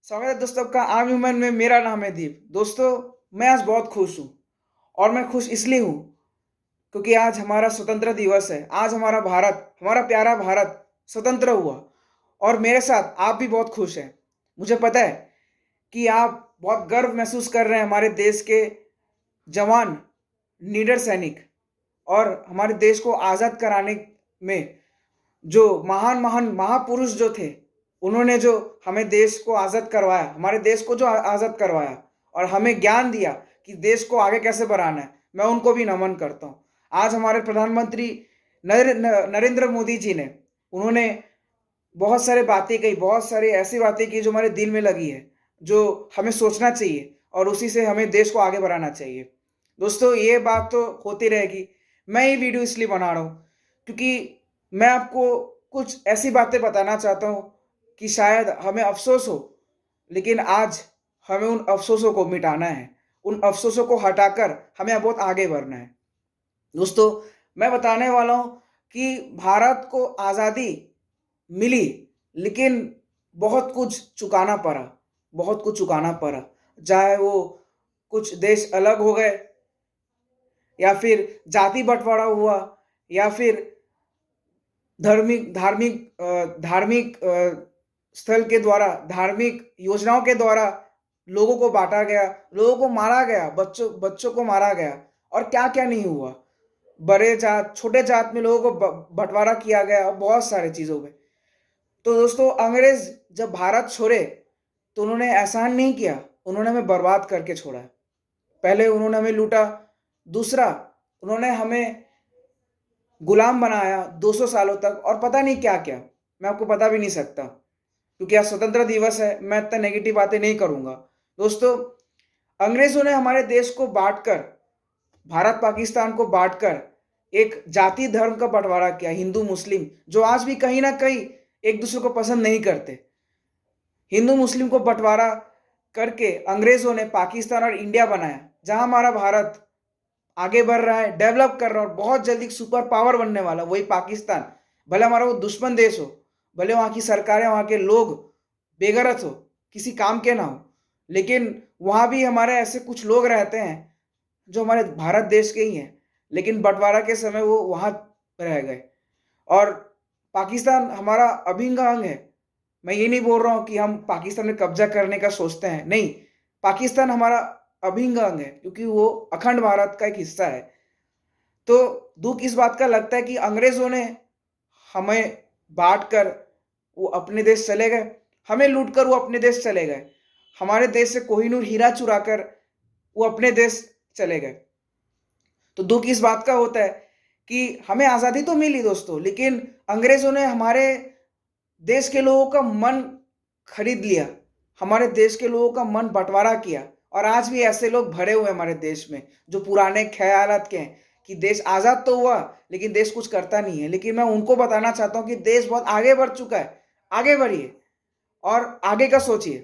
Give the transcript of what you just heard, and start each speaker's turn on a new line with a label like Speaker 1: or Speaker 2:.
Speaker 1: स्वागत है दोस्तों आपका आर्म ह्यूमन में। मेरा नाम है दीप। दोस्तों, मैं आज बहुत खुश हूँ और मैं खुश इसलिए हूँ क्योंकि आज हमारा स्वतंत्र दिवस है। आज हमारा भारत, हमारा प्यारा भारत स्वतंत्र हुआ और मेरे साथ आप भी बहुत खुश हैं। मुझे पता है कि आप बहुत गर्व महसूस कर रहे हैं हमारे देश के जवान, निडर सैनिक और हमारे देश को आज़ाद कराने में जो महान महान महापुरुष जो थे, उन्होंने जो हमें देश को आज़ाद करवाया, हमारे देश को जो आज़ाद करवाया और हमें ज्ञान दिया कि देश को आगे कैसे बढ़ाना है, मैं उनको भी नमन करता हूँ। आज हमारे प्रधानमंत्री नरेंद्र मोदी जी ने, उन्होंने बहुत सारी बातें कही, बहुत सारी ऐसी बातें की जो हमारे दिल में लगी है, जो हमें सोचना चाहिए और उसी से हमें देश को आगे बढ़ाना चाहिए। दोस्तों, ये बात तो होती रहेगी। मैं ये वीडियो इसलिए बना रहा हूँ क्योंकि मैं आपको कुछ ऐसी बातें बताना चाहता हूँ कि शायद हमें अफ़सोस हो, लेकिन आज हमें उन अफ़सोसों को मिटाना है। उन अफ़सोसों को हटाकर हमें अब बहुत आगे बढ़ना है। दोस्तों, मैं बताने वाला हूँ कि भारत को आज़ादी मिली, लेकिन बहुत कुछ चुकाना पड़ा, बहुत कुछ चुकाना पड़ा। चाहे वो कुछ देश अलग हो गए या फिर जाति बँटवारा हुआ या फिर धार्मिक स्थल के द्वारा, धार्मिक योजनाओं के द्वारा लोगों को बाँटा गया, लोगों को मारा गया, बच्चों बच्चों को मारा गया और क्या-क्या नहीं हुआ। बड़े जात, छोटे जात में लोगों को बँटवारा किया गया और बहुत सारी चीज़ों में। तो दोस्तों, अंग्रेज़ जब भारत छोड़े, तो उन्होंने एहसान नहीं किया, उन्होंने हमें बर्बाद करके छोड़ा। पहले उन्होंने हमें लूटा, दूसरा उन्होंने हमें गुलाम बनाया 200 सालों तक और पता नहीं क्या-क्या, मैं आपको बता भी नहीं सकता, क्योंकि आज स्वतंत्रता दिवस है, मैं इतना नेगेटिव बातें नहीं करूँगा। दोस्तों, अंग्रेज़ों ने हमारे देश को बाँटकर, भारत-पाकिस्तान को बाँटकर एक जाति धर्म का बँटवारा किया, हिंदू-मुस्लिम, जो आज भी कहीं न कहीं एक-दूसरे को पसंद नहीं करते। हिंदू-मुस्लिम को बँटवारा करके अंग्रेज़ों ने पाकिस्तान और इंडिया बनाया, जहाँ हमारा भारत आगे बढ़ रहा है, डेवलप कर रहा है और बहुत जल्दी एक सुपर पावर बनने वाला है, वही पाकिस्तान। भले हमारा वो दुश्मन देश हो, भले वहाँ की सरकारें, वहाँ के लोग बेगरत हो, किसी काम के ना हो, लेकिन वहाँ भी हमारे ऐसे कुछ लोग रहते हैं, जो हमारे भारत देश के ही हैं, लेकिन बँटवारा के समय वो वहाँ रह गए और पाकिस्तान हमारा अभिन्न अंग है। मैं ये नहीं बोल रहा हूँ कि हम पाकिस्तान में कब्ज़ा करने का सोचते हैं, नहीं, पाकिस्तान हमारा अभिन्न अंग है क्योंकि वो अखंड भारत का एक हिस्सा है। तो दुःख इस बात का लगता है कि अंग्रेज़ों ने हमें बाँट कर वो अपने देश चले गए, हमें लूट कर वो अपने देश चले गए। हमारे देश से कोहिनूर हीरा चुरा कर वो अपने देश चले गए। तो दुःख इस बात का होता है कि हमें आज़ादी तो मिली दोस्तों, लेकिन अंग्रेज़ों ने हमारे देश के लोगों का मन खरीद लिया, हमारे देश के लोगों का मन बँटवारा किया और आज भी ऐसे लोग भरे हुए हैं हमारे देश में, जो पुराने ख़यालात के हैं कि देश आज़ाद तो हुआ, लेकिन देश कुछ करता नहीं है। लेकिन मैं उनको बताना चाहता हूँ कि देश बहुत आगे बढ़ चुका है, आगे बढ़िए और आगे का सोचिए।